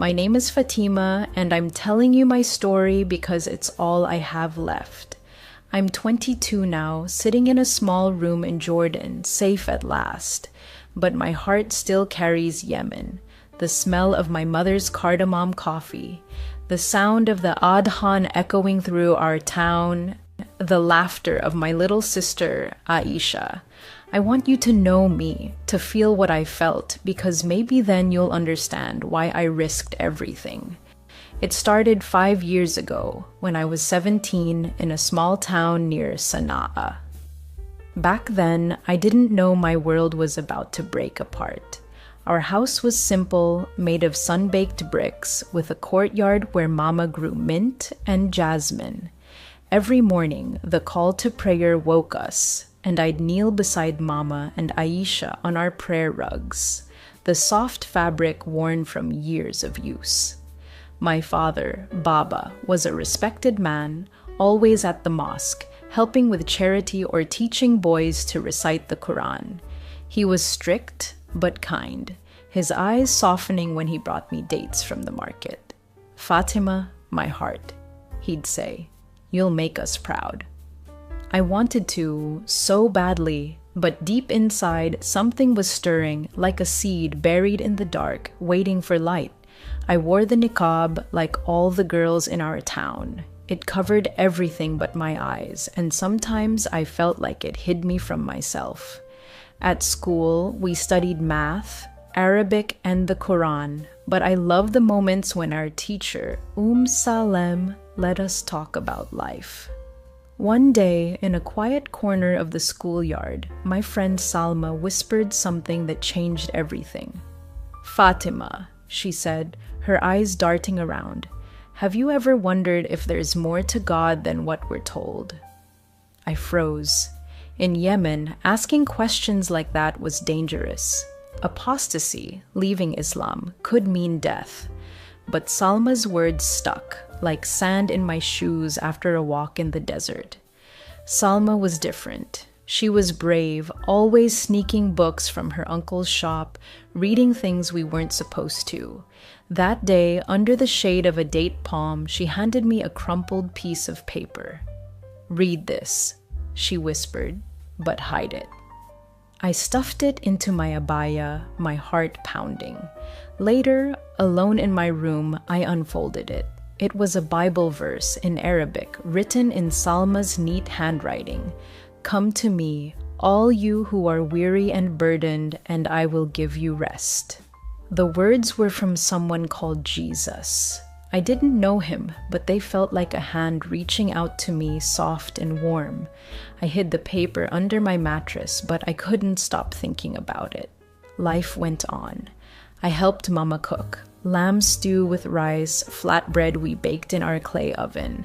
My name is Fatima, and I'm telling you my story because it's all I have left. I'm 22 now, sitting in a small room in Jordan, safe at last. But my heart still carries Yemen, the smell of my mother's cardamom coffee, the sound of the adhan echoing through our town, the laughter of my little sister, Aisha. I want you to know me, to feel what I felt, because maybe then you'll understand why I risked everything. It started 5 years ago, when I was 17 in a small town near Sana'a. Back then, I didn't know my world was about to break apart. Our house was simple, made of sun-baked bricks, with a courtyard where Mama grew mint and jasmine. Every morning, the call to prayer woke us, and I'd kneel beside Mama and Aisha on our prayer rugs, the soft fabric worn from years of use. My father, Baba, was a respected man, always at the mosque, helping with charity or teaching boys to recite the Quran. He was strict but kind, his eyes softening when he brought me dates from the market. "Fatima, my heart," he'd say, "you'll make us proud." I wanted to, so badly, but deep inside, something was stirring, like a seed buried in the dark, waiting for light. I wore the niqab like all the girls in our town. It covered everything but my eyes, and sometimes I felt like it hid me from myself. At school, we studied math, Arabic, and the Quran, but I loved the moments when our teacher, Salem, let us talk about life. One day, in a quiet corner of the schoolyard, my friend Salma whispered something that changed everything. "Fatima," she said, her eyes darting around, "have you ever wondered if there's more to God than what we're told?" I froze. In Yemen, asking questions like that was dangerous. Apostasy, leaving Islam, could mean death. But Salma's words stuck, like sand in my shoes after a walk in the desert. Salma was different. She was brave, always sneaking books from her uncle's shop, reading things we weren't supposed to. That day, under the shade of a date palm, she handed me a crumpled piece of paper. "Read this," she whispered, "but hide it." I stuffed it into my abaya, my heart pounding. Later, alone in my room, I unfolded it. It was a Bible verse in Arabic, written in Salma's neat handwriting. "Come to me, all you who are weary and burdened, and I will give you rest." The words were from someone called Jesus. I didn't know him, but they felt like a hand reaching out to me, soft and warm. I hid the paper under my mattress, but I couldn't stop thinking about it. Life went on. I helped Mama cook. Lamb stew with rice, flatbread we baked in our clay oven.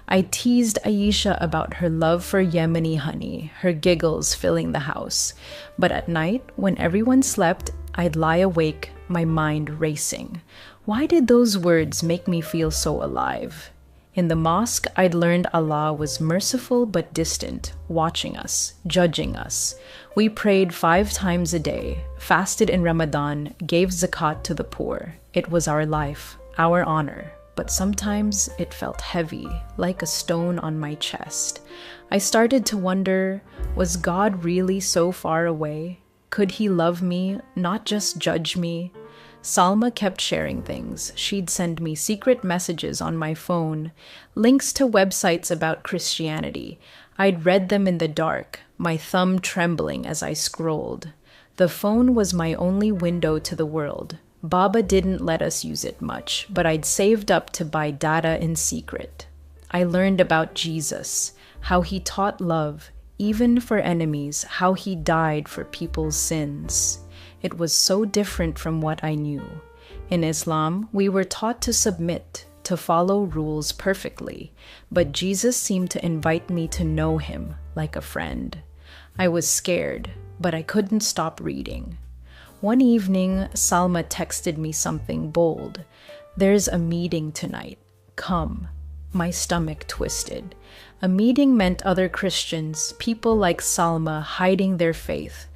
I teased Aisha about her love for Yemeni honey, her giggles filling the house. But at night, when everyone slept, I'd lie awake, my mind racing. Why did those words make me feel so alive? In the mosque, I'd learned Allah was merciful but distant, watching us, judging us. We prayed 5 times a day, fasted in Ramadan, gave zakat to the poor. It was our life, our honor. But sometimes it felt heavy, like a stone on my chest. I started to wonder, was God really so far away? Could he love me, not just judge me? Salma kept sharing things. She'd send me secret messages on my phone, links to websites about Christianity. I'd read them in the dark, my thumb trembling as I scrolled. The phone was my only window to the world. Baba didn't let us use it much, but I'd saved up to buy data in secret. I learned about Jesus, how he taught love, even for enemies, how he died for people's sins. It was so different from what I knew. In Islam, we were taught to submit, to follow rules perfectly, but Jesus seemed to invite me to know him like a friend. I was scared, but I couldn't stop reading. One evening, Salma texted me something bold. "There's a meeting tonight. Come." My stomach twisted. A meeting meant other Christians, people like Salma hiding their faith.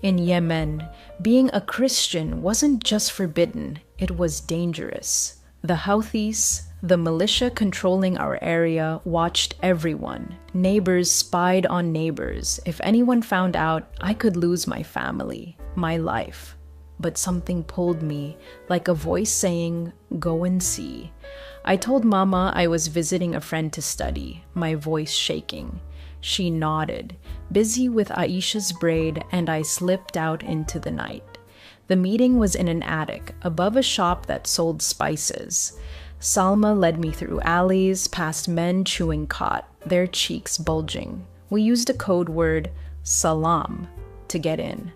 In Yemen, being a Christian wasn't just forbidden, it was dangerous. The Houthis, the militia controlling our area, watched everyone. Neighbors spied on neighbors. If anyone found out, I could lose my family, my life. But something pulled me, like a voice saying, "Go and see." I told Mama I was visiting a friend to study, my voice shaking. She nodded, busy with Aisha's braid, and I slipped out into the night. The meeting was in an attic, above a shop that sold spices. Salma led me through alleys, past men chewing khat, their cheeks bulging. We used a code word, salam, to get in.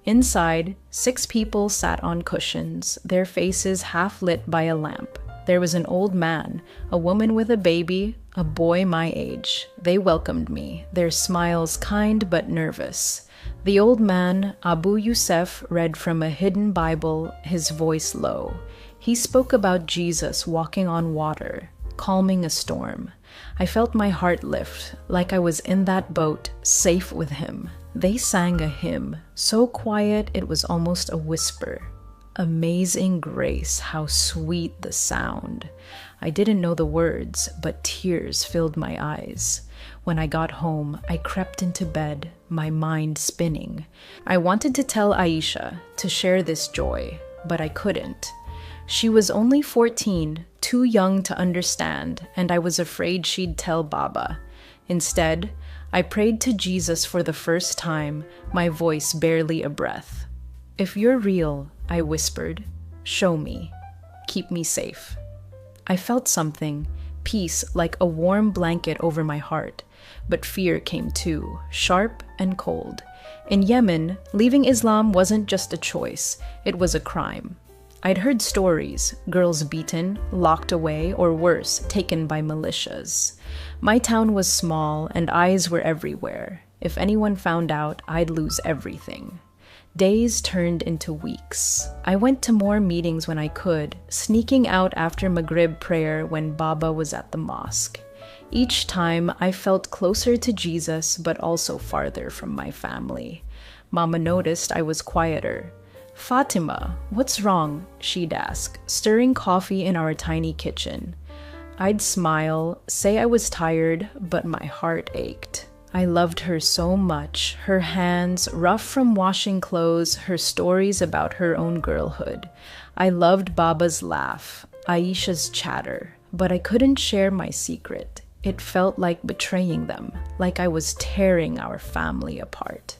Inside, 6 people sat on cushions, their faces half lit by a lamp. There was an old man, a woman with a baby, a boy my age. They welcomed me, their smiles kind but nervous. The old man, Abu Yusuf, read from a hidden Bible, his voice low. He spoke about Jesus walking on water, calming a storm. I felt my heart lift, like I was in that boat, safe with him. They sang a hymn, so quiet it was almost a whisper. Amazing grace, how sweet the sound. I didn't know the words, but tears filled my eyes. When I got home, I crept into bed, my mind spinning. I wanted to tell Aisha, to share this joy, but I couldn't. She was only 14, too young to understand, and I was afraid she'd tell Baba. Instead, I prayed to Jesus for the first time, my voice barely a breath. "If you're real," I whispered, "show me. Keep me safe." I felt something, peace like a warm blanket over my heart, but fear came too, sharp and cold. In Yemen, leaving Islam wasn't just a choice, it was a crime. I'd heard stories, girls beaten, locked away, or worse, taken by militias. My town was small and eyes were everywhere. If anyone found out, I'd lose everything. Days turned into weeks. I went to more meetings when I could, sneaking out after Maghrib prayer when Baba was at the mosque. Each time, I felt closer to Jesus, but also farther from my family. Mama noticed I was quieter. "Fatima, what's wrong?" she'd ask, stirring coffee in our tiny kitchen. I'd smile, say I was tired, but my heart ached. I loved her so much, her hands, rough from washing clothes, her stories about her own girlhood. I loved Baba's laugh, Aisha's chatter, but I couldn't share my secret. It felt like betraying them, like I was tearing our family apart.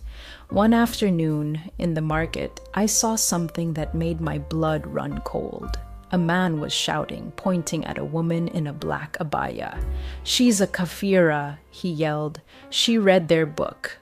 One afternoon, in the market, I saw something that made my blood run cold. A man was shouting, pointing at a woman in a black abaya. "She's a kafira," he yelled. "She read their book."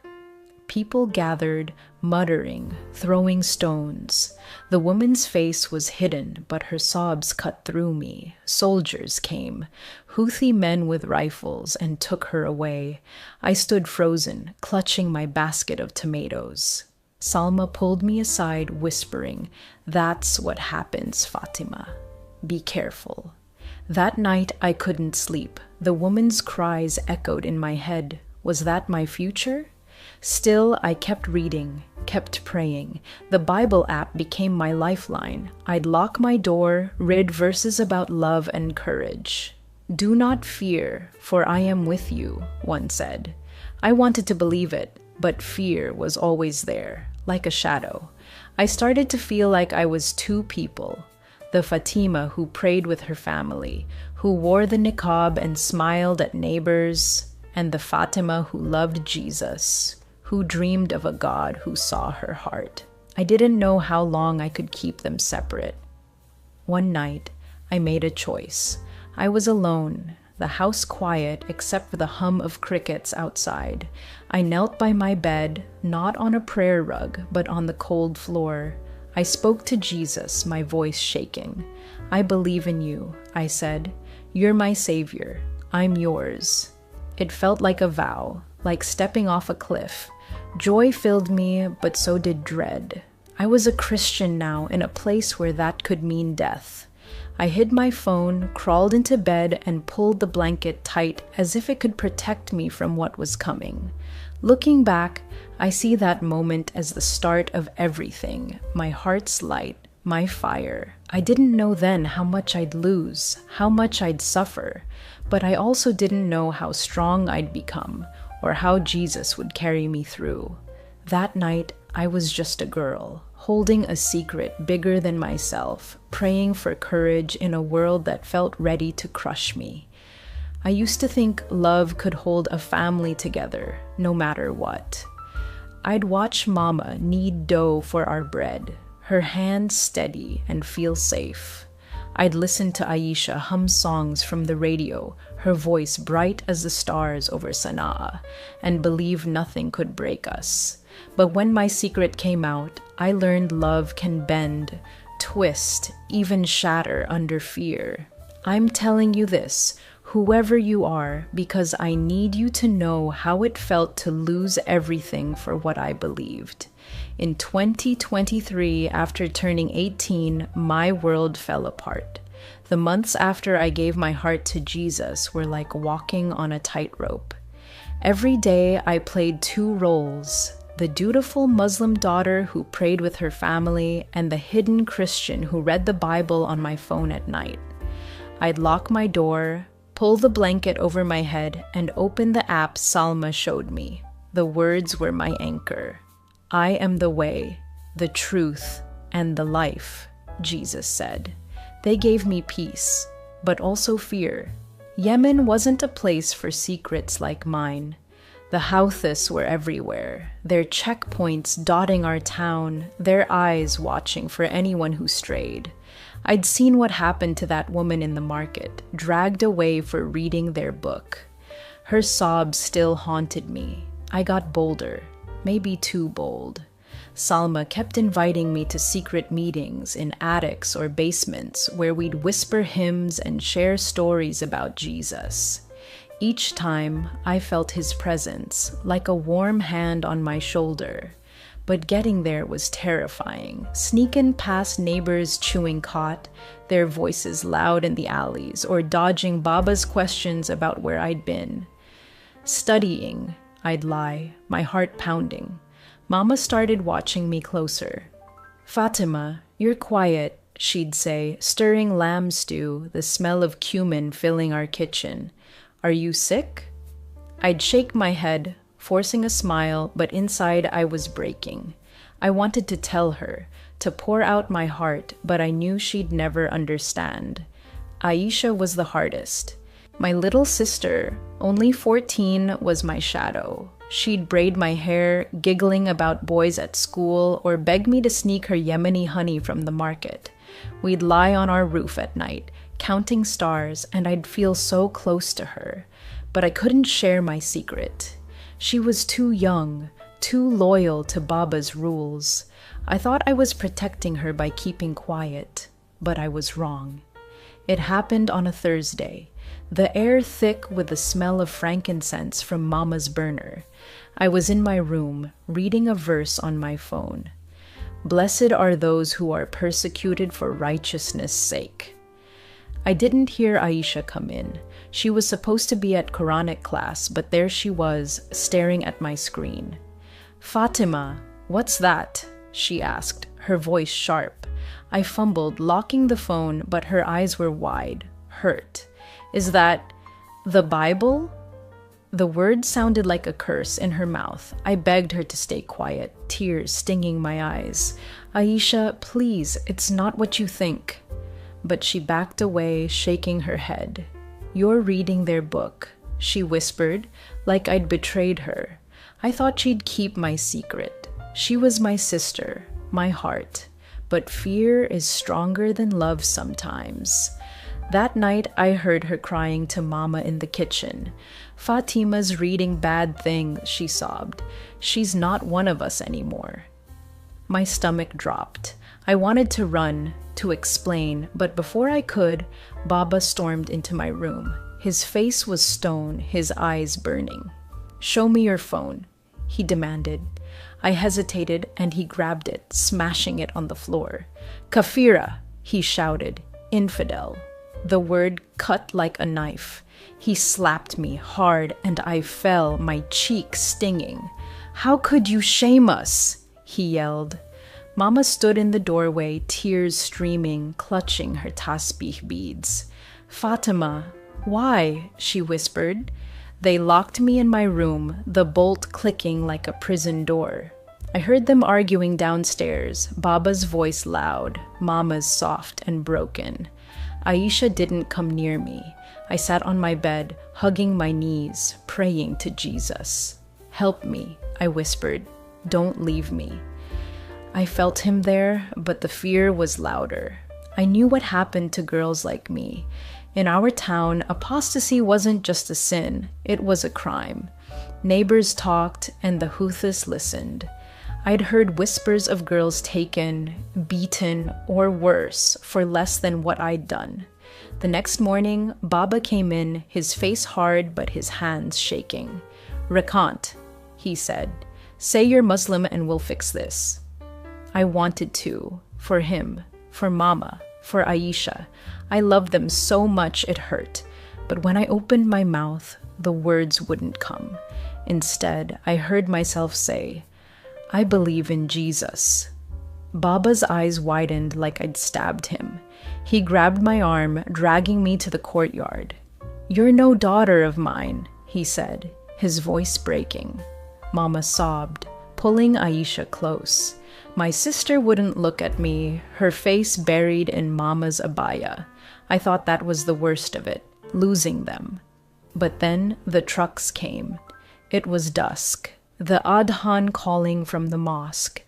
People gathered, muttering, throwing stones. The woman's face was hidden, but her sobs cut through me. Soldiers came, Houthi men with rifles, and took her away. I stood frozen, clutching my basket of tomatoes. Salma pulled me aside, whispering, "That's what happens, Fatima. Be careful." That night I couldn't sleep. The woman's cries echoed in my head. Was that my future? Still, I kept reading, kept praying. The Bible app became my lifeline. I'd lock my door, read verses about love and courage. "Do not fear, for I am with you," one said. I wanted to believe it, but fear was always there, like a shadow. I started to feel like I was two people. The Fatima who prayed with her family, who wore the niqab and smiled at neighbors, and the Fatima who loved Jesus, who dreamed of a God who saw her heart. I didn't know how long I could keep them separate. One night, I made a choice. I was alone, the house quiet except for the hum of crickets outside. I knelt by my bed, not on a prayer rug, but on the cold floor. I spoke to Jesus, my voice shaking. "I believe in you," I said. "You're my savior. I'm yours." It felt like a vow, like stepping off a cliff. Joy filled me, but so did dread. I was a Christian now in a place where that could mean death. I hid my phone, crawled into bed, and pulled the blanket tight as if it could protect me from what was coming. Looking back, I see that moment as the start of everything, my heart's light, my fire. I didn't know then how much I'd lose, how much I'd suffer, but I also didn't know how strong I'd become or how Jesus would carry me through. That night, I was just a girl, holding a secret bigger than myself, praying for courage in a world that felt ready to crush me. I used to think love could hold a family together, no matter what. I'd watch Mama knead dough for our bread, her hands steady and feel safe. I'd listen to Aisha hum songs from the radio, her voice bright as the stars over Sana'a, and believe nothing could break us. But when my secret came out, I learned love can bend, twist, even shatter under fear. I'm telling you this, whoever you are, because I need you to know how it felt to lose everything for what I believed. In 2023, after turning 18, my world fell apart. The months after I gave my heart to Jesus were like walking on a tightrope. Every day I played two roles: the dutiful Muslim daughter who prayed with her family and the hidden Christian who read the Bible on my phone at night. I'd lock my door, pull the blanket over my head, and open the app Salma showed me. The words were my anchor. I am the way, the truth, and the life, Jesus said. They gave me peace, but also fear. Yemen wasn't a place for secrets like mine. The Houthis were everywhere, their checkpoints dotting our town, their eyes watching for anyone who strayed. I'd seen what happened to that woman in the market, dragged away for reading their book. Her sobs still haunted me. I got bolder, maybe too bold. Salma kept inviting me to secret meetings in attics or basements where we'd whisper hymns and share stories about Jesus. Each time, I felt his presence, like a warm hand on my shoulder. But getting there was terrifying. Sneaking past neighbors chewing khat, their voices loud in the alleys, or dodging Baba's questions about where I'd been. Studying, I'd lie, my heart pounding. Mama started watching me closer. "Fatima, you're quiet," she'd say, stirring lamb stew, the smell of cumin filling our kitchen. "Are you sick?" I'd shake my head, forcing a smile, but inside I was breaking. I wanted to tell her, to pour out my heart, but I knew she'd never understand. Aisha was the hardest. My little sister, only 14, was my shadow. She'd braid my hair, giggling about boys at school, or beg me to sneak her Yemeni honey from the market. We'd lie on our roof at night, counting stars, and I'd feel so close to her. But I couldn't share my secret. She was too young, too loyal to Baba's rules. I thought I was protecting her by keeping quiet, but I was wrong. It happened on a Thursday, the air thick with the smell of frankincense from Mama's burner. I was in my room, reading a verse on my phone. "Blessed are those who are persecuted for righteousness' sake." I didn't hear Aisha come in. She was supposed to be at Quranic class, but there she was, staring at my screen. "Fatima, what's that?" she asked, her voice sharp. I fumbled, locking the phone, but her eyes were wide, hurt. "Is that the Bible?" The word sounded like a curse in her mouth. I begged her to stay quiet, tears stinging my eyes. "Aisha, please, it's not what you think." But she backed away, shaking her head. "You're reading their book," she whispered, like I'd betrayed her. I thought she'd keep my secret. She was my sister, my heart. But fear is stronger than love sometimes. That night, I heard her crying to Mama in the kitchen. "Fatima's reading bad things," she sobbed. "She's not one of us anymore." My stomach dropped. I wanted to run, to explain, but before I could, Baba stormed into my room. His face was stone, his eyes burning. "Show me your phone," he demanded. I hesitated, and he grabbed it, smashing it on the floor. "Kafira," he shouted. "Infidel." The word cut like a knife. He slapped me hard and I fell, my cheek stinging. "How could you shame us?" he yelled. Mama stood in the doorway, tears streaming, clutching her tasbih beads. "Fatima, why?" she whispered. They locked me in my room, the bolt clicking like a prison door. I heard them arguing downstairs, Baba's voice loud, Mama's soft and broken. Aisha didn't come near me. I sat on my bed, hugging my knees, praying to Jesus. "Help me," I whispered. "Don't leave me." I felt him there, but the fear was louder. I knew what happened to girls like me. In our town, apostasy wasn't just a sin, it was a crime. Neighbors talked, and the Houthis listened. I'd heard whispers of girls taken, beaten, or worse, for less than what I'd done. The next morning, Baba came in, his face hard but his hands shaking. "Recant," he said. "Say you're Muslim and we'll fix this." I wanted to, for him, for Mama, for Aisha. I loved them so much it hurt. But when I opened my mouth, the words wouldn't come. Instead, I heard myself say, "I believe in Jesus." Baba's eyes widened like I'd stabbed him. He grabbed my arm, dragging me to the courtyard. "You're no daughter of mine," he said, his voice breaking. Mama sobbed, pulling Aisha close. My sister wouldn't look at me, her face buried in Mama's abaya. I thought that was the worst of it, losing them. But then the trucks came. It was dusk, the adhan calling from the mosque.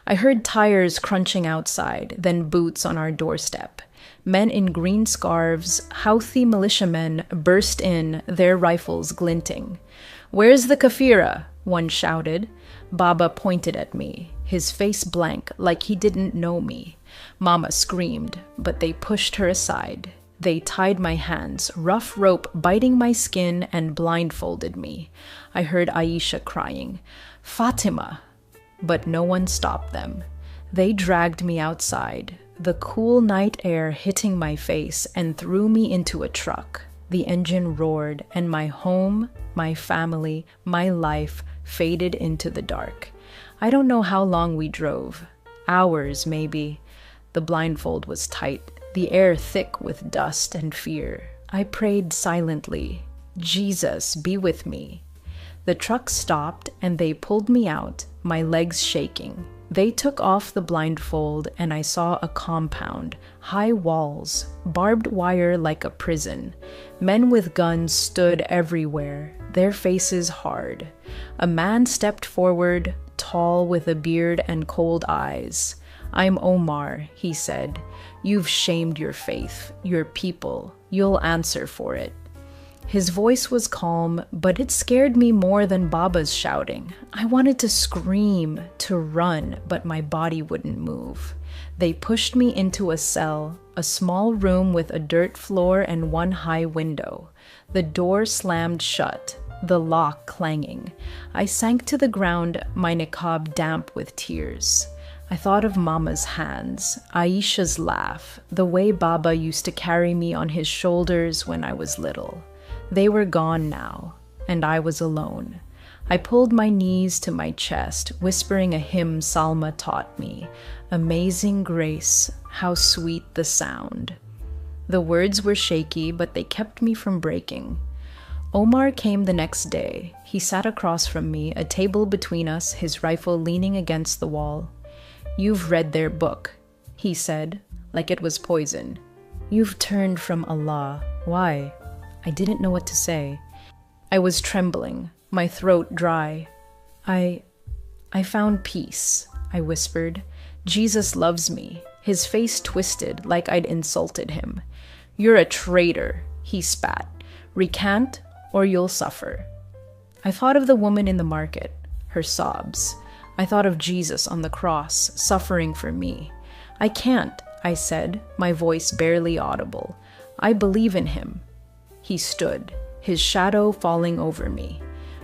I heard tires crunching outside, then boots on our doorstep. Men in green scarves, Houthi militiamen, burst in, their rifles glinting. "Where's the kafira?" one shouted. Baba pointed at me, his face blank, like he didn't know me. Mama screamed, but they pushed her aside. They tied my hands, rough rope biting my skin, and blindfolded me. I heard Aisha crying, "Fatima!" But no one stopped them. They dragged me outside, the cool night air hitting my face, and threw me into a truck. The engine roared, and my home, my family, my life faded into the dark. I don't know how long we drove. Hours, maybe. The blindfold was tight, the air thick with dust and fear. I prayed silently, "Jesus, be with me." The truck stopped, and they pulled me out, my legs shaking. They took off the blindfold, and I saw a compound, high walls, barbed wire like a prison. Men with guns stood everywhere, their faces hard. A man stepped forward, tall with a beard and cold eyes. "I'm Omar," he said. "You've shamed your faith, your people. You'll answer for it." His voice was calm, but it scared me more than Baba's shouting. I wanted to scream, to run, but my body wouldn't move. They pushed me into a cell, a small room with a dirt floor and one high window. The door slammed shut, the lock clanging. I sank to the ground, my niqab damp with tears. I thought of Mama's hands, Aisha's laugh, the way Baba used to carry me on his shoulders when I was little. They were gone now, and I was alone. I pulled my knees to my chest, whispering a hymn Salma taught me. "Amazing grace, how sweet the sound." The words were shaky, but they kept me from breaking. Omar came the next day. He sat across from me, a table between us, his rifle leaning against the wall. "You've read their book," he said, like it was poison. "You've turned from Allah. Why?" I didn't know what to say. I was trembling, my throat dry. I found peace," I whispered. "Jesus loves me." His face twisted like I'd insulted him. "You're a traitor," he spat. "Recant or you'll suffer." I thought of the woman in the market, her sobs. I thought of Jesus on the cross, suffering for me. "I can't," I said, my voice barely audible. "I believe in him." He stood, his shadow falling over me.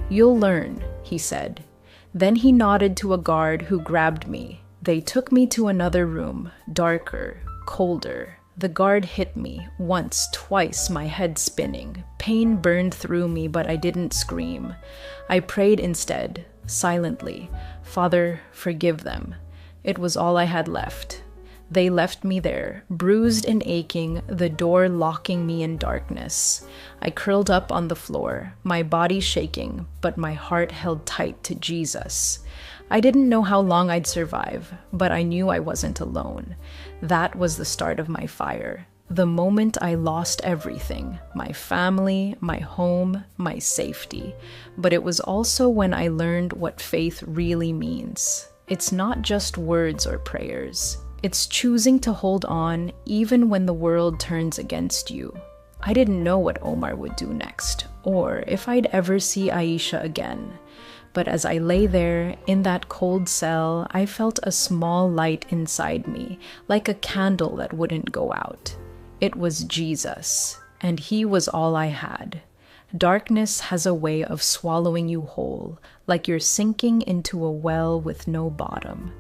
"You'll learn," he said. Then he nodded to a guard who grabbed me. They took me to another room, darker, colder. The guard hit me, once, twice, my head spinning. Pain burned through me, but I didn't scream. I prayed instead, silently, "Father, forgive them." It was all I had left. They left me there, bruised and aching, the door locking me in darkness. I curled up on the floor, my body shaking, but my heart held tight to Jesus. I didn't know how long I'd survive, but I knew I wasn't alone. That was the start of my fire. The moment I lost everything, my family, my home, my safety. But it was also when I learned what faith really means. It's not just words or prayers. It's choosing to hold on even when the world turns against you. I didn't know what Omar would do next, or if I'd ever see Aisha again. But as I lay there, in that cold cell, I felt a small light inside me, like a candle that wouldn't go out. It was Jesus, and he was all I had. Darkness has a way of swallowing you whole, like you're sinking into a well with no bottom.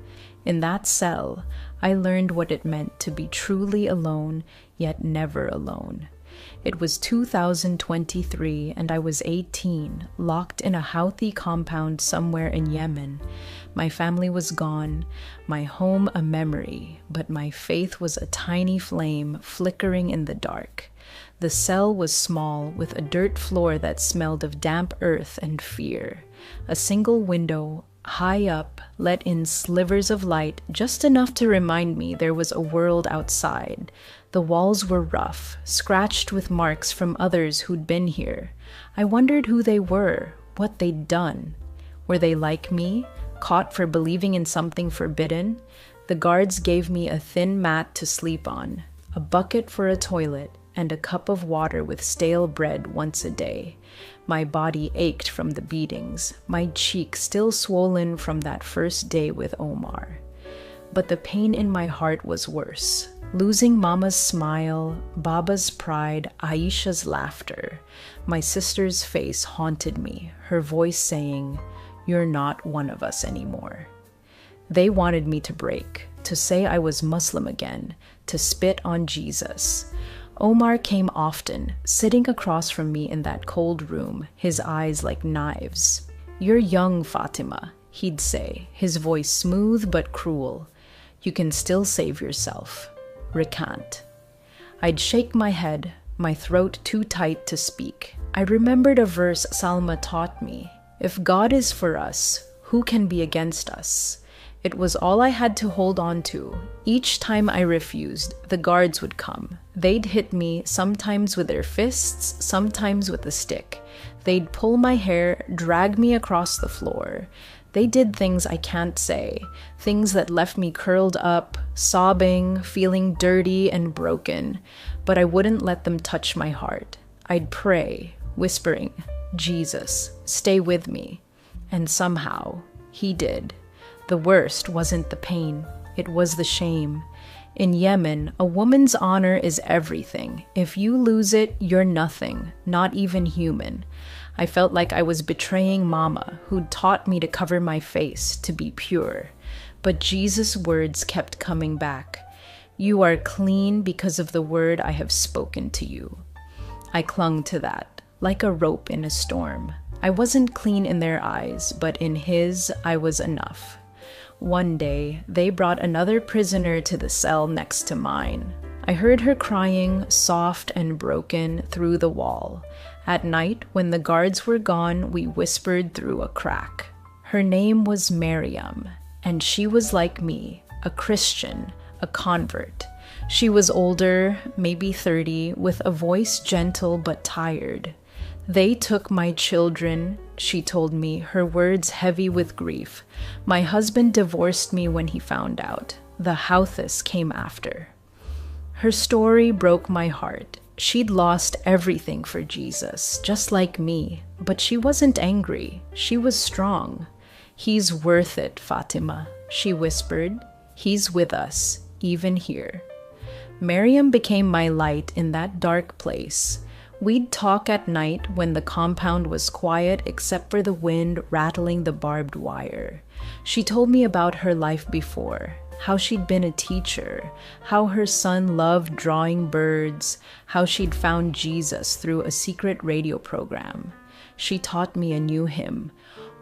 In that cell, I learned what it meant to be truly alone, yet never alone. It was 2023, and I was 18, locked in a Houthi compound somewhere in Yemen. My family was gone, my home a memory, but my faith was a tiny flame flickering in the dark. The cell was small, with a dirt floor that smelled of damp earth and fear. A single window, high up, let in slivers of light, just enough to remind me there was a world outside. The walls were rough, scratched with marks from others who'd been here. I wondered who they were, what they'd done. Were they like me, caught for believing in something forbidden? The guards gave me a thin mat to sleep on, a bucket for a toilet, and a cup of water with stale bread once a day. My body ached from the beatings, my cheek still swollen from that first day with Omar. But the pain in my heart was worse. Losing Mama's smile, Baba's pride, Aisha's laughter. My sister's face haunted me, her voice saying, "You're not one of us anymore." They wanted me to break, to say I was Muslim again, to spit on Jesus. Omar came often, sitting across from me in that cold room, his eyes like knives. "You're young, Fatima," he'd say, his voice smooth but cruel. "You can still save yourself. Recant." I'd shake my head, my throat too tight to speak. I remembered a verse Salma taught me. If God is for us, who can be against us? It was all I had to hold on to. Each time I refused, the guards would come. They'd hit me, sometimes with their fists, sometimes with a stick. They'd pull my hair, drag me across the floor. They did things I can't say, things that left me curled up, sobbing, feeling dirty and broken. But I wouldn't let them touch my heart. I'd pray, whispering, "Jesus, stay with me." And somehow, he did. The worst wasn't the pain, it was the shame. In Yemen, a woman's honor is everything. If you lose it, you're nothing, not even human. I felt like I was betraying Mama, who'd taught me to cover my face, to be pure. But Jesus' words kept coming back. "You are clean because of the word I have spoken to you." I clung to that, like a rope in a storm. I wasn't clean in their eyes, but in his, I was enough. One day, they brought another prisoner to the cell next to mine. I heard her crying, soft and broken, through the wall. At night, when the guards were gone, we whispered through a crack. Her name was Maryam, and she was like me, a Christian, a convert. She was older, maybe 30, with a voice gentle but tired. "They took my children," she told me, her words heavy with grief. "My husband divorced me when he found out. The Houthis came after." Her story broke my heart. She'd lost everything for Jesus, just like me. But she wasn't angry. She was strong. "He's worth it, Fatima," she whispered. "He's with us, even here." Maryam became my light in that dark place. We'd talk at night when the compound was quiet except for the wind rattling the barbed wire. She told me about her life before, how she'd been a teacher, how her son loved drawing birds, how she'd found Jesus through a secret radio program. She taught me a new hymn,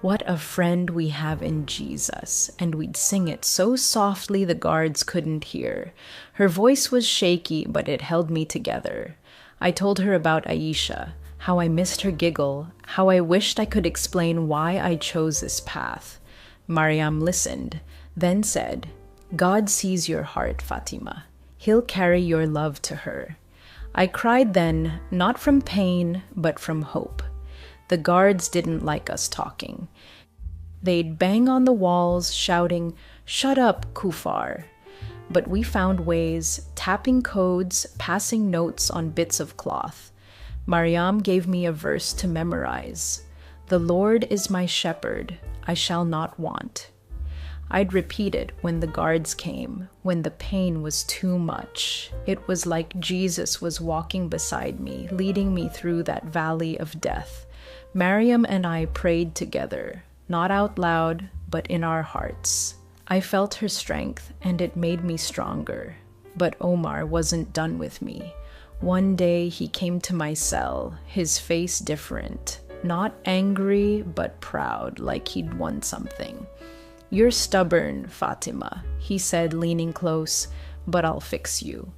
"What a Friend We Have in Jesus," and we'd sing it so softly the guards couldn't hear. Her voice was shaky, but it held me together. I told her about Aisha, how I missed her giggle, how I wished I could explain why I chose this path. Mariam listened, then said, "God sees your heart, Fatima. He'll carry your love to her." I cried then, not from pain, but from hope. The guards didn't like us talking. They'd bang on the walls, shouting, "Shut up, Kufar." But we found ways, tapping codes, passing notes on bits of cloth. Mariam gave me a verse to memorize. "The Lord is my shepherd, I shall not want." I'd repeat it when the guards came, when the pain was too much. It was like Jesus was walking beside me, leading me through that valley of death. Mariam and I prayed together, not out loud, but in our hearts. I felt her strength, and it made me stronger. But Omar wasn't done with me. One day he came to my cell, his face different, not angry, but proud, like he'd won something. "You're stubborn, Fatima," he said, leaning close, "but I'll fix you."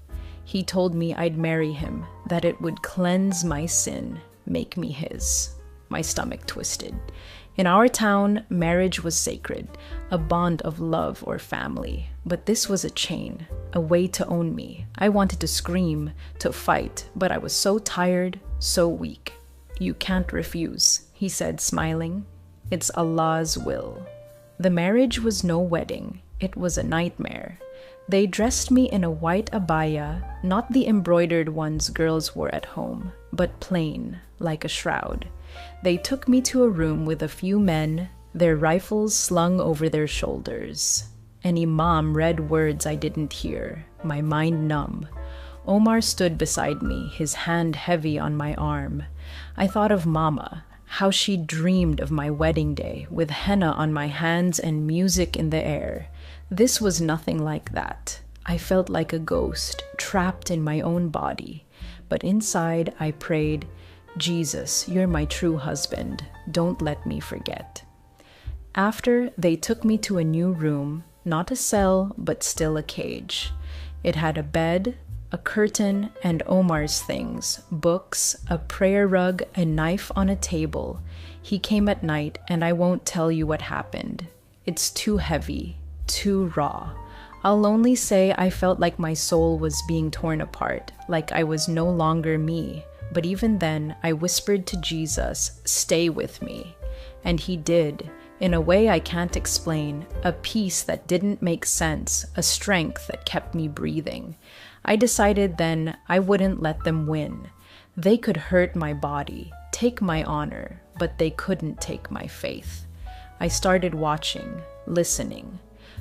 He told me I'd marry him, that it would cleanse my sin, make me his. My stomach twisted. In our town, marriage was sacred, a bond of love or family. But this was a chain, a way to own me. I wanted to scream, to fight, but I was so tired, so weak. "You can't refuse," he said, smiling. "It's Allah's will." The marriage was no wedding. It was a nightmare. They dressed me in a white abaya, not the embroidered ones girls wore at home, but plain, like a shroud. They took me to a room with a few men, their rifles slung over their shoulders. An imam read words I didn't hear, my mind numb. Omar stood beside me, his hand heavy on my arm. I thought of Mama, how she dreamed of my wedding day, with henna on my hands and music in the air. This was nothing like that. I felt like a ghost, trapped in my own body. But inside I prayed, "Jesus, you're my true husband. Don't let me forget." After, they took me to a new room, not a cell, but still a cage. It had a bed, a curtain, and Omar's things, books, a prayer rug, a knife on a table. He came at night, and I won't tell you what happened. It's too heavy, too raw. I'll only say I felt like my soul was being torn apart, like I was no longer me. But even then, I whispered to Jesus, "Stay with me." And he did, in a way I can't explain, a peace that didn't make sense, a strength that kept me breathing. I decided then I wouldn't let them win. They could hurt my body, take my honor, but they couldn't take my faith. I started watching, listening.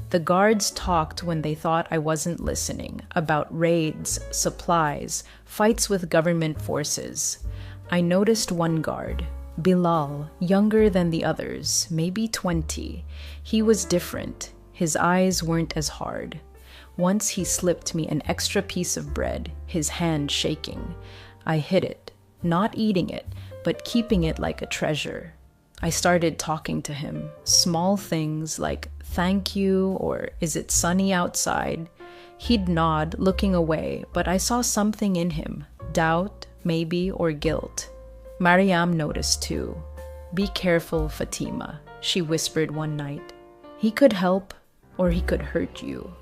The guards talked when they thought I wasn't listening, about raids, supplies, fights with government forces. I noticed one guard, Bilal, younger than the others, maybe 20. He was different. His eyes weren't as hard. Once he slipped me an extra piece of bread, his hand shaking. I hid it, not eating it, but keeping it like a treasure. I started talking to him, small things like, "Thank you," or "Is it sunny outside?" He'd nod, looking away, but I saw something in him, doubt, maybe, or guilt. Mariam noticed too. "Be careful, Fatima," she whispered one night. "He could help, or he could hurt you."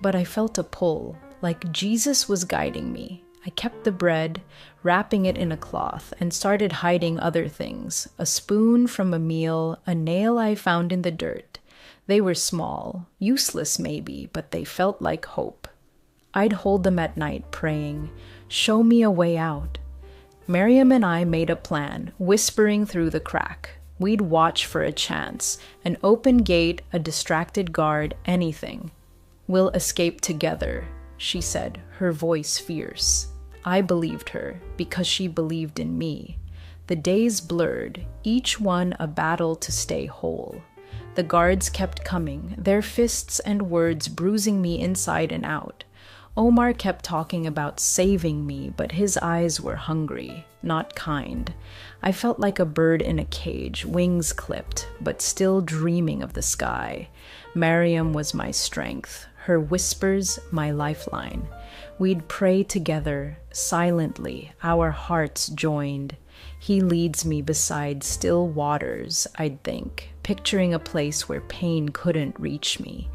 But I felt a pull, like Jesus was guiding me. I kept the bread, wrapping it in a cloth, and started hiding other things, a spoon from a meal, a nail I found in the dirt. They were small, useless maybe, but they felt like hope. I'd hold them at night praying, "Show me a way out." Mariam and I made a plan, whispering through the crack. We'd watch for a chance, an open gate, a distracted guard, anything. "We'll escape together," she said, her voice fierce. I believed her, because she believed in me. The days blurred, each one a battle to stay whole. The guards kept coming, their fists and words bruising me inside and out. Omar kept talking about saving me, but his eyes were hungry, not kind. I felt like a bird in a cage, wings clipped, but still dreaming of the sky. Mariam was my strength, her whispers my lifeline. We'd pray together, silently, our hearts joined. He leads me beside still waters, I'd think, picturing a place where pain couldn't reach me.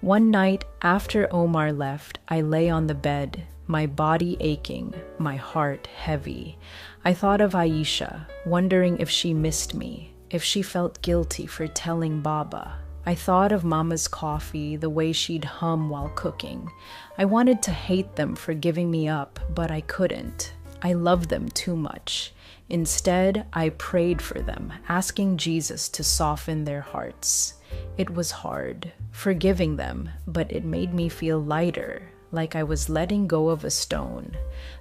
One night after Omar left, I lay on the bed, my body aching, my heart heavy. I thought of Aisha, wondering if she missed me, if she felt guilty for telling Baba. I thought of Mama's coffee, the way she'd hum while cooking. I wanted to hate them for giving me up, but I couldn't. I loved them too much. Instead, I prayed for them, asking Jesus to soften their hearts. It was hard, forgiving them, but it made me feel lighter, like I was letting go of a stone.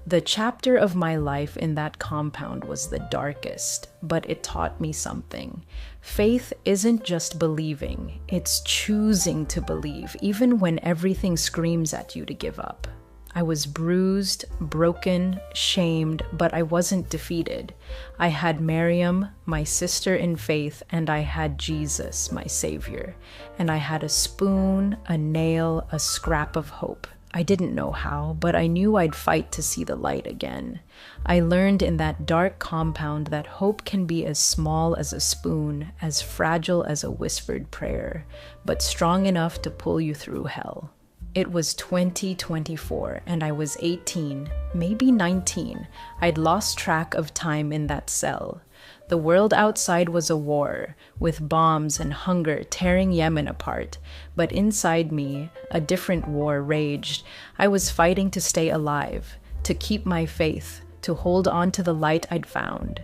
The chapter of my life in that compound was the darkest, but it taught me something. Faith isn't just believing, it's choosing to believe, even when everything screams at you to give up. I was bruised, broken, shamed, but I wasn't defeated. I had Mariam, my sister in faith, and I had Jesus, my savior. And I had a spoon, a nail, a scrap of hope. I didn't know how, but I knew I'd fight to see the light again. I learned in that dark compound that hope can be as small as a spoon, as fragile as a whispered prayer, but strong enough to pull you through hell. It was 2024, and I was 18, maybe 19. I'd lost track of time in that cell. The world outside was a war, with bombs and hunger tearing Yemen apart. But inside me, a different war raged. I was fighting to stay alive, to keep my faith, to hold on to the light I'd found.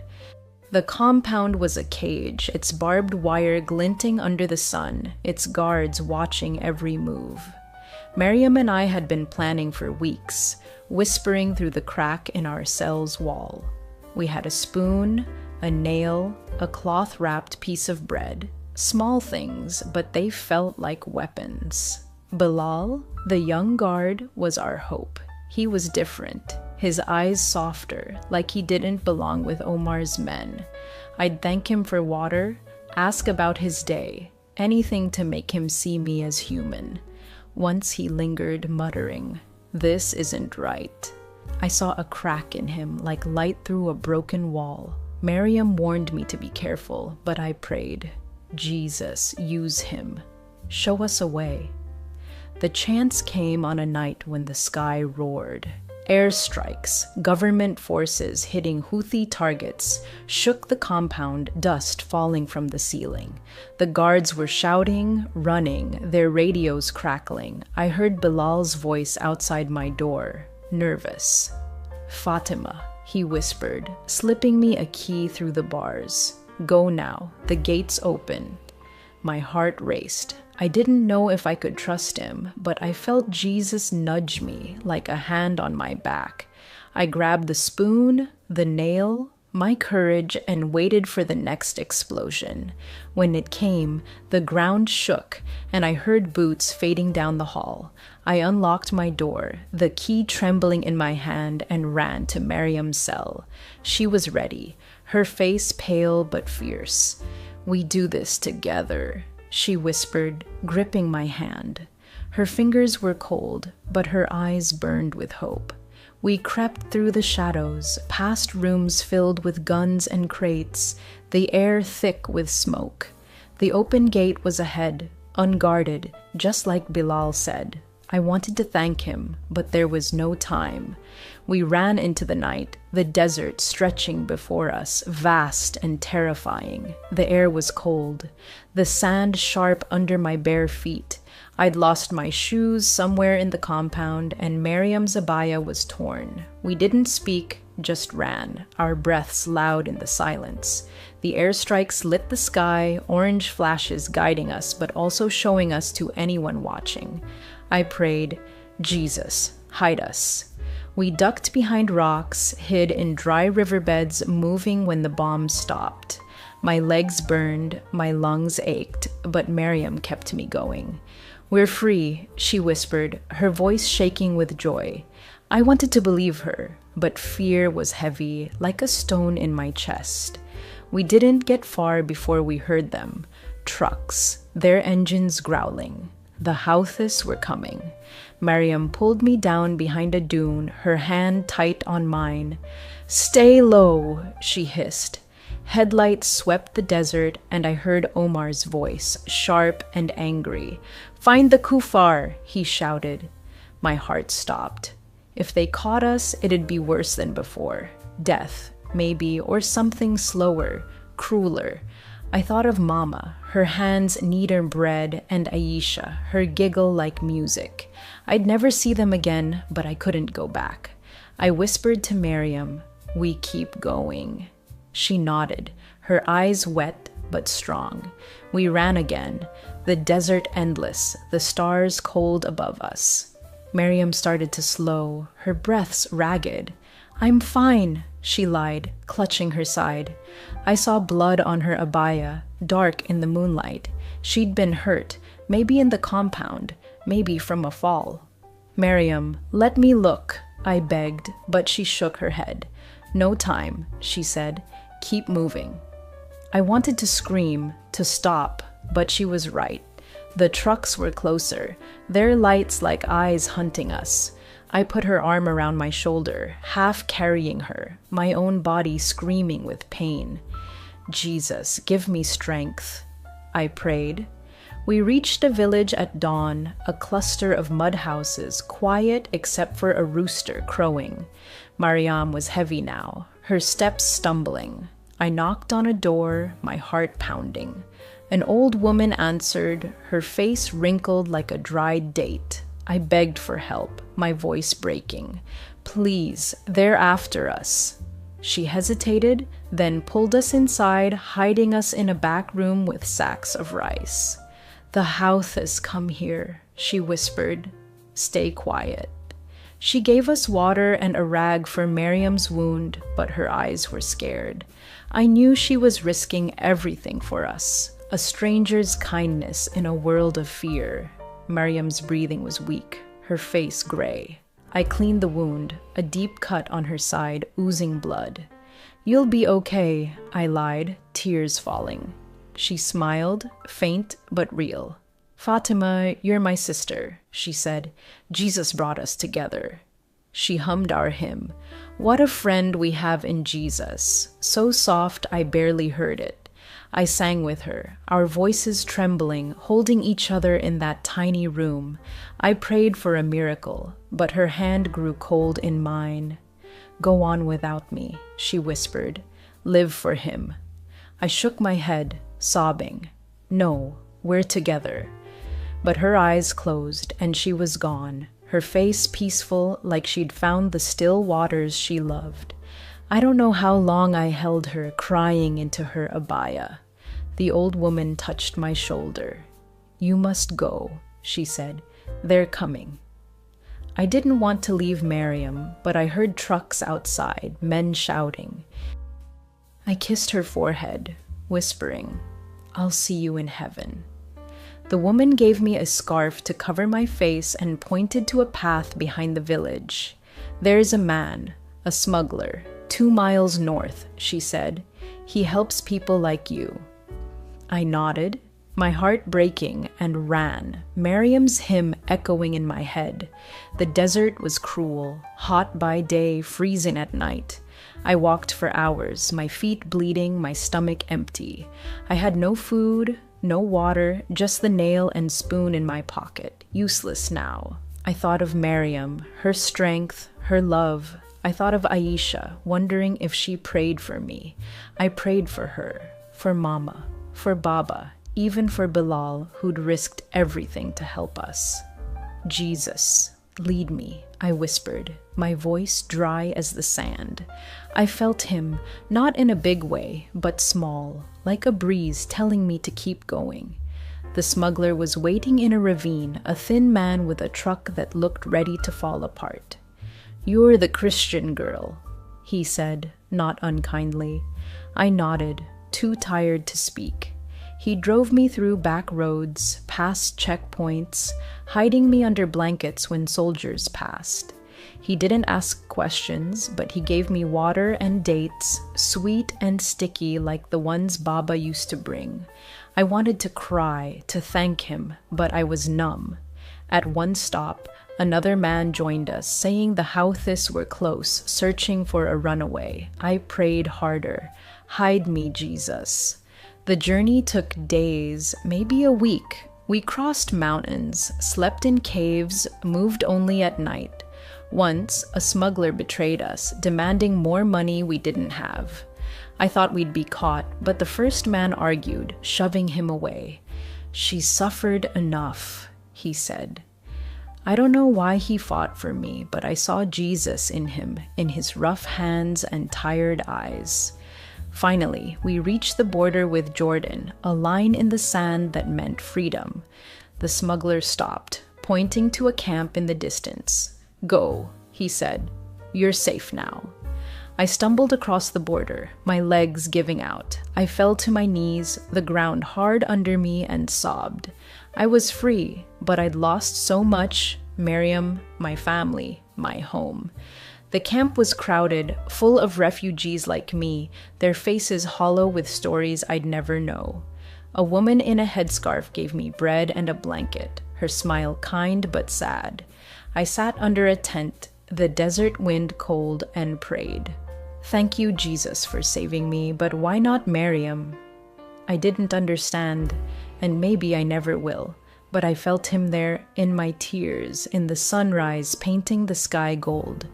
The compound was a cage, its barbed wire glinting under the sun, its guards watching every move. Mariam and I had been planning for weeks, whispering through the crack in our cell's wall. We had a spoon, a nail, a cloth-wrapped piece of bread. Small things, but they felt like weapons. Bilal, the young guard, was our hope. He was different, his eyes softer, like he didn't belong with Omar's men. I'd thank him for water, ask about his day, anything to make him see me as human. Once he lingered, muttering, "This isn't right." I saw a crack in him, like light through a broken wall. Mariam warned me to be careful, but I prayed, "Jesus, use him. Show us a way." The chance came on a night when the sky roared. Airstrikes, government forces hitting Houthi targets, shook the compound, dust falling from the ceiling. The guards were shouting, running, their radios crackling. I heard Bilal's voice outside my door, nervous. "Fatima," he whispered, slipping me a key through the bars. "Go now, the gate's open." My heart raced. I didn't know if I could trust him, but I felt Jesus nudge me like a hand on my back. I grabbed the spoon, the nail, my courage, and waited for the next explosion. When it came, the ground shook, and I heard boots fading down the hall. I unlocked my door, the key trembling in my hand, and ran to Mariam's cell. She was ready, her face pale but fierce. "We do this together," she whispered, gripping my hand. Her fingers were cold, but her eyes burned with hope. We crept through the shadows, past rooms filled with guns and crates, the air thick with smoke. The open gate was ahead, unguarded, just like Bilal said. I wanted to thank him, but there was no time. We ran into the night, the desert stretching before us, vast and terrifying. The air was cold, the sand sharp under my bare feet. I'd lost my shoes somewhere in the compound, and Mariam's abaya was torn. We didn't speak, just ran, our breaths loud in the silence. The airstrikes lit the sky, orange flashes guiding us, but also showing us to anyone watching. I prayed, "Jesus, hide us." We ducked behind rocks, hid in dry riverbeds, moving when the bombs stopped. My legs burned, my lungs ached, but Miriam kept me going. "We're free," she whispered, her voice shaking with joy. I wanted to believe her, but fear was heavy, like a stone in my chest. We didn't get far before we heard them. Trucks, their engines growling. The Houthis were coming. Miriam pulled me down behind a dune, her hand tight on mine. "Stay low," she hissed. Headlights swept the desert, and I heard Omar's voice, sharp and angry. "Find the kuffar," he shouted. My heart stopped. If they caught us, it'd be worse than before. Death, maybe, or something slower, crueler. I thought of Mama, her hands kneading bread, and Aisha, her giggle like music. I'd never see them again, but I couldn't go back. I whispered to Miriam, "We keep going." She nodded, her eyes wet but strong. We ran again, the desert endless, the stars cold above us. Miriam started to slow, her breaths ragged. "I'm fine," she lied, clutching her side. I saw blood on her abaya, dark in the moonlight. She'd been hurt, maybe in the compound, maybe from a fall. "Miriam, let me look," I begged, but she shook her head. "No time," she said. "Keep moving." I wanted to scream, to stop, but she was right. The trucks were closer, their lights like eyes hunting us. I put her arm around my shoulder, half carrying her, my own body screaming with pain. "Jesus, give me strength," I prayed. We reached a village at dawn, a cluster of mud houses, quiet except for a rooster crowing. Mariam was heavy now, her steps stumbling. I knocked on a door, my heart pounding. An old woman answered, her face wrinkled like a dried date. I begged for help, my voice breaking. "Please, they're after us." She hesitated, then pulled us inside, hiding us in a back room with sacks of rice. "The Houthis come here," she whispered. "Stay quiet." She gave us water and a rag for Miriam's wound, but her eyes were scared. I knew she was risking everything for us, a stranger's kindness in a world of fear. Miriam's breathing was weak, her face gray. I cleaned the wound, a deep cut on her side, oozing blood. "You'll be okay," I lied, tears falling. She smiled, faint but real. "Fatima, you're my sister," she said. "Jesus brought us together." She hummed our hymn. What a friend we have in Jesus, so soft I barely heard it. I sang with her, our voices trembling, holding each other in that tiny room. I prayed for a miracle, but her hand grew cold in mine. "Go on without me," she whispered. "Live for him." I shook my head, sobbing. "No, we're together." But her eyes closed, and she was gone, her face peaceful like she'd found the still waters she loved. I don't know how long I held her, crying into her abaya. The old woman touched my shoulder. "You must go," she said. "They're coming." I didn't want to leave Miriam, but I heard trucks outside, men shouting. I kissed her forehead, whispering, "I'll see you in heaven." The woman gave me a scarf to cover my face and pointed to a path behind the village. "There's a man, a smuggler, 2 miles north," she said. "He helps people like you." I nodded, my heart breaking, and ran, Miriam's hymn echoing in my head. The desert was cruel, hot by day, freezing at night. I walked for hours, my feet bleeding, my stomach empty. I had no food, no water, just the nail and spoon in my pocket, useless now. I thought of Miriam, her strength, her love. I thought of Aisha, wondering if she prayed for me. I prayed for her, for Mama, for Baba, even for Bilal, who'd risked everything to help us. "Jesus, lead me," I whispered, my voice dry as the sand. I felt him, not in a big way, but small, like a breeze telling me to keep going. The smuggler was waiting in a ravine, a thin man with a truck that looked ready to fall apart. "You're the Christian girl," he said, not unkindly. I nodded, too tired to speak. He drove me through back roads, past checkpoints, hiding me under blankets when soldiers passed. He didn't ask questions, but he gave me water and dates, sweet and sticky like the ones Baba used to bring. I wanted to cry, to thank him, but I was numb. At one stop, another man joined us, saying the Houthis were close, searching for a runaway. I prayed harder. Hide me, Jesus. The journey took days, maybe a week. We crossed mountains, slept in caves, moved only at night. Once, a smuggler betrayed us, demanding more money we didn't have. I thought we'd be caught, but the first man argued, shoving him away. "She suffered enough," he said. I don't know why he fought for me, but I saw Jesus in him, in his rough hands and tired eyes. Finally, we reached the border with Jordan, a line in the sand that meant freedom. The smuggler stopped, pointing to a camp in the distance. "Go," he said. "You're safe now." I stumbled across the border, my legs giving out. I fell to my knees, the ground hard under me, and sobbed. I was free, but I'd lost so much: Miriam, my family, my home. The camp was crowded, full of refugees like me, their faces hollow with stories I'd never know. A woman in a headscarf gave me bread and a blanket, her smile kind but sad. I sat under a tent, the desert wind cold, and prayed. "Thank you, Jesus, for saving me, but why not Miriam?" I didn't understand, and maybe I never will, but I felt him there in my tears, in the sunrise painting the sky gold.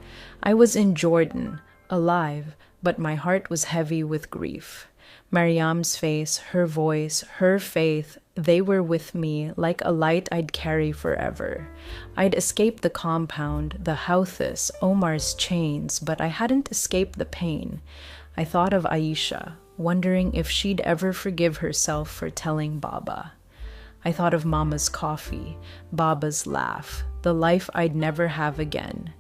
I was in Jordan, alive, but my heart was heavy with grief. Mariam's face, her voice, her faith, they were with me like a light I'd carry forever. I'd escaped the compound, the Houthis, Omar's chains, but I hadn't escaped the pain. I thought of Aisha, wondering if she'd ever forgive herself for telling Baba. I thought of Mama's coffee, Baba's laugh, the life I'd never have again.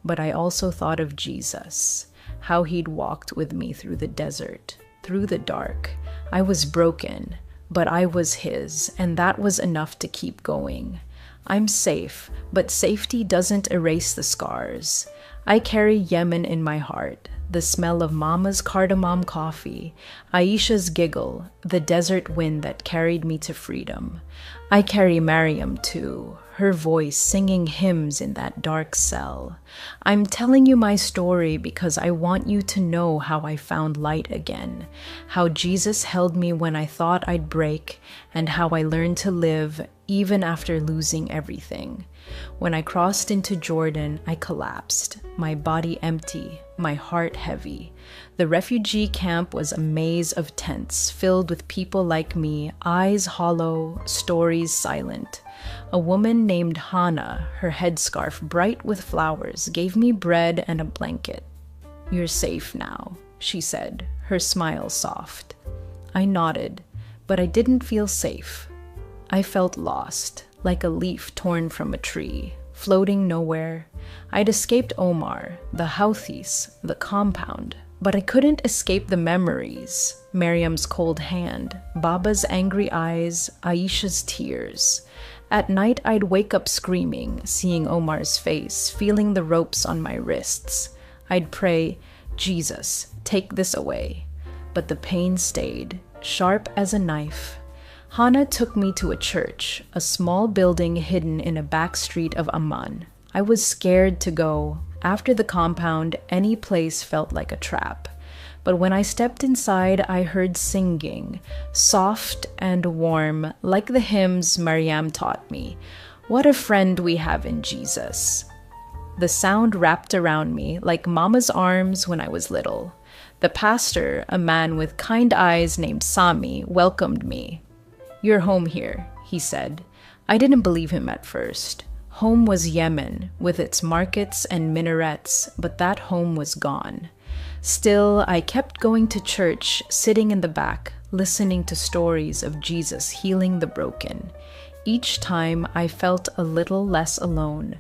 But I also thought of Jesus, how he'd walked with me through the desert, through the dark. I was broken, but I was his, and that was enough to keep going. I'm safe, but safety doesn't erase the scars. I carry Yemen in my heart, the smell of Mama's cardamom coffee, Aisha's giggle, the desert wind that carried me to freedom. I carry Mariam too, her voice singing hymns in that dark cell. I'm telling you my story because I want you to know how I found light again, how Jesus held me when I thought I'd break, and how I learned to live even after losing everything. When I crossed into Jordan, I collapsed, my body empty, my heart heavy. The refugee camp was a maze of tents filled with people like me, eyes hollow, stories silent. A woman named Hannah, her headscarf bright with flowers, gave me bread and a blanket. "You're safe now," she said, her smile soft. I nodded, but I didn't feel safe. I felt lost, like a leaf torn from a tree, floating nowhere. I'd escaped Omar, the Houthis, the compound, but I couldn't escape the memories. Miriam's cold hand, Baba's angry eyes, Aisha's tears. At night, I'd wake up screaming, seeing Omar's face, feeling the ropes on my wrists. I'd pray, "Jesus, take this away." But the pain stayed, sharp as a knife. Hannah took me to a church, a small building hidden in a back street of Amman. I was scared to go. After the compound, any place felt like a trap. But when I stepped inside, I heard singing, soft and warm, like the hymns Mariam taught me. What a friend we have in Jesus. The sound wrapped around me like Mama's arms when I was little. The pastor, a man with kind eyes named Sami, welcomed me. "You're home here," he said. I didn't believe him at first. Home was Yemen, with its markets and minarets, but that home was gone. Still, I kept going to church, sitting in the back, listening to stories of Jesus healing the broken. Each time, I felt a little less alone.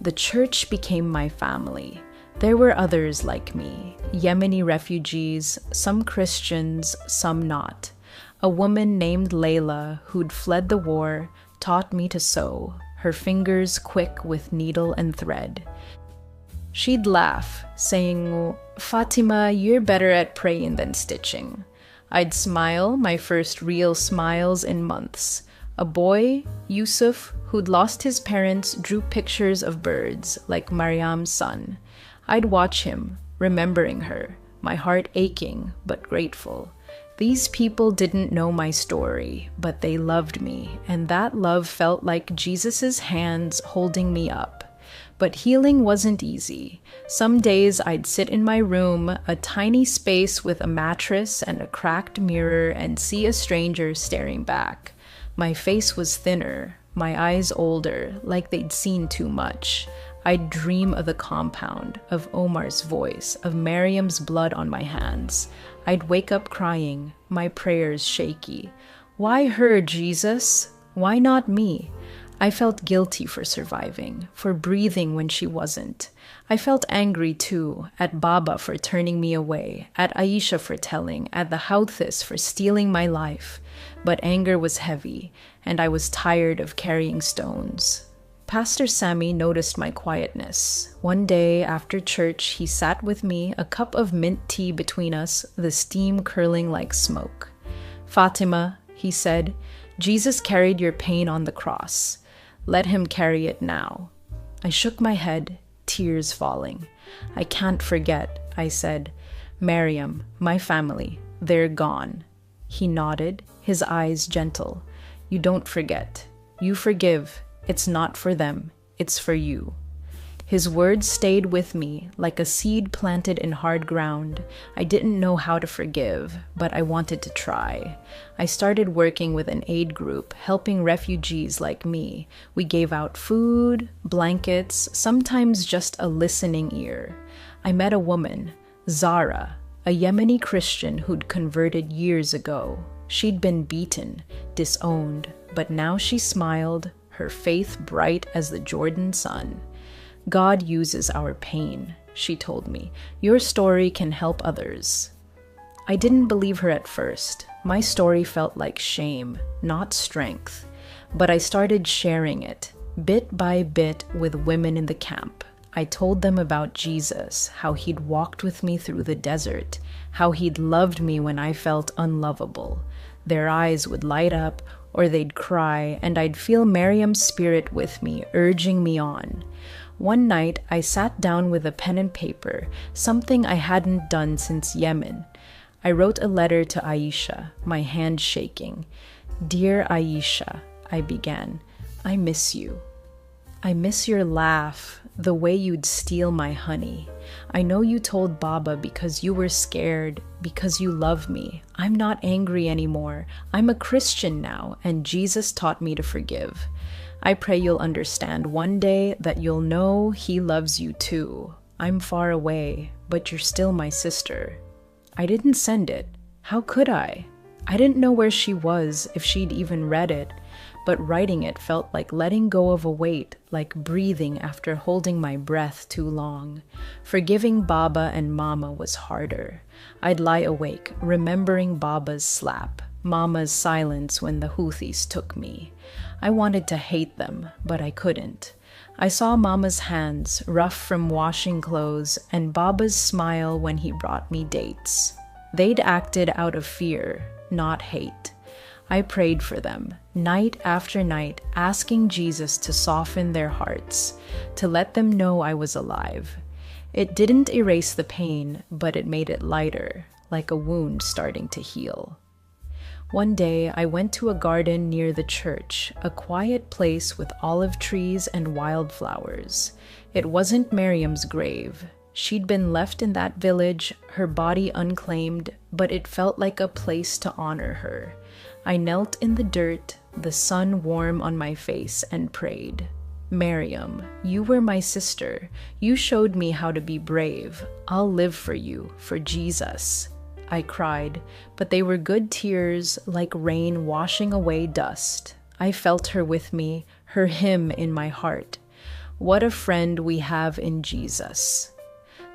The church became my family. There were others like me, Yemeni refugees, some Christians, some not. A woman named Layla, who'd fled the war, taught me to sew, her fingers quick with needle and thread. She'd laugh, saying, "Fatima, you're better at praying than stitching." I'd smile, my first real smiles in months. A boy, Yusuf, who'd lost his parents, drew pictures of birds, like Mariam's son. I'd watch him, remembering her, my heart aching but grateful. These people didn't know my story, but they loved me, and that love felt like Jesus's hands holding me up. But healing wasn't easy. Some days I'd sit in my room, a tiny space with a mattress and a cracked mirror, and see a stranger staring back. My face was thinner, my eyes older, like they'd seen too much. I'd dream of the compound, of Omar's voice, of Miriam's blood on my hands. I'd wake up crying, my prayers shaky. Why her, Jesus? Why not me? I felt guilty for surviving, for breathing when she wasn't. I felt angry too, at Baba for turning me away, at Aisha for telling, at the Houthis for stealing my life. But anger was heavy, and I was tired of carrying stones. Pastor Sammy noticed my quietness. One day after church, he sat with me, a cup of mint tea between us, the steam curling like smoke. "Fatima," he said, "Jesus carried your pain on the cross. Let him carry it now." I shook my head, tears falling. "I can't forget," I said. "Miriam, my family, they're gone." He nodded, his eyes gentle. "You don't forget. You forgive. It's not for them. It's for you." His words stayed with me like a seed planted in hard ground. I didn't know how to forgive, but I wanted to try. I started working with an aid group, helping refugees like me. We gave out food, blankets, sometimes just a listening ear. I met a woman, Zara, a Yemeni Christian who'd converted years ago. She'd been beaten, disowned, but now she smiled, her faith bright as the Jordan sun. "God uses our pain," she told me. "Your story can help others." I didn't believe her at first. My story felt like shame, not strength. But I started sharing it, bit by bit, with women in the camp. I told them about Jesus, how he'd walked with me through the desert, how he'd loved me when I felt unlovable. Their eyes would light up, or they'd cry, and I'd feel Miriam's spirit with me, urging me on. One night, I sat down with a pen and paper, something I hadn't done since Yemen. I wrote a letter to Aisha, my hand shaking. "Dear Aisha," I began, "I miss you. I miss your laugh, the way you'd steal my honey. I know you told Baba because you were scared, because you love me. I'm not angry anymore. I'm a Christian now, and Jesus taught me to forgive. I pray you'll understand one day, that you'll know he loves you too. I'm far away, but you're still my sister." I didn't send it. How could I? I didn't know where she was, if she'd even read it. But writing it felt like letting go of a weight, like breathing after holding my breath too long. Forgiving Baba and Mama was harder. I'd lie awake, remembering Baba's slap, Mama's silence when the Houthis took me. I wanted to hate them, but I couldn't. I saw Mama's hands, rough from washing clothes, and Baba's smile when he brought me dates. They'd acted out of fear, not hate. I prayed for them, night after night, asking Jesus to soften their hearts, to let them know I was alive. It didn't erase the pain, but it made it lighter, like a wound starting to heal. One day, I went to a garden near the church, a quiet place with olive trees and wildflowers. It wasn't Miriam's grave. She'd been left in that village, her body unclaimed, but it felt like a place to honor her. I knelt in the dirt, the sun warm on my face, and prayed. "Miriam, you were my sister. You showed me how to be brave. I'll live for you, for Jesus." I cried, but they were good tears, like rain washing away dust. I felt her with me, her hymn in my heart. What a friend we have in Jesus.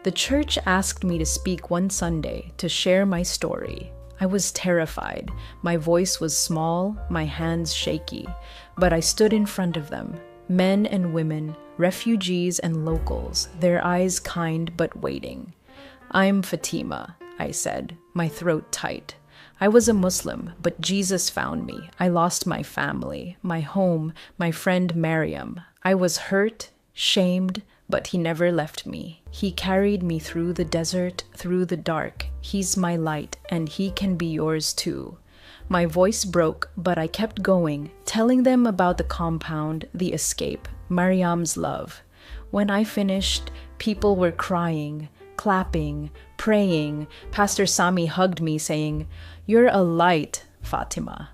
The church asked me to speak one Sunday to share my story. I was terrified. My voice was small, my hands shaky, but I stood in front of them, men and women, refugees and locals, their eyes kind but waiting. "I'm Fatima," I said, my throat tight. I was a Muslim, but Jesus found me. I lost my family, my home, my friend Mariam. I was hurt, shamed, but he never left me. He carried me through the desert, through the dark. He's my light, and he can be yours too. My voice broke, but I kept going, telling them about the compound, the escape, Mariam's love. When I finished, people were crying, clapping, praying. Pastor Sami hugged me, saying, "You're a light, Fatima."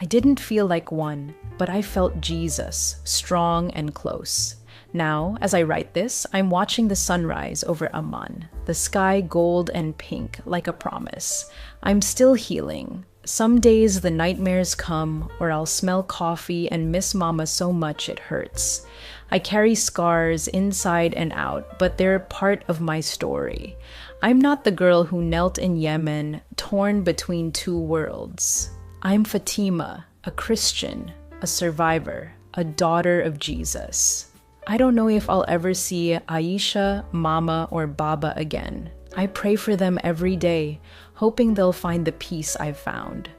I didn't feel like one, but I felt Jesus, strong and close. Now, as I write this, I'm watching the sunrise over Amman, the sky gold and pink like a promise. I'm still healing. Some days the nightmares come, or I'll smell coffee and miss Mama so much it hurts. I carry scars inside and out, but they're part of my story. I'm not the girl who knelt in Yemen, torn between two worlds. I'm Fatima, a Christian, a survivor, a daughter of Jesus. I don't know if I'll ever see Aisha, Mama, or Baba again. I pray for them every day, hoping they'll find the peace I've found.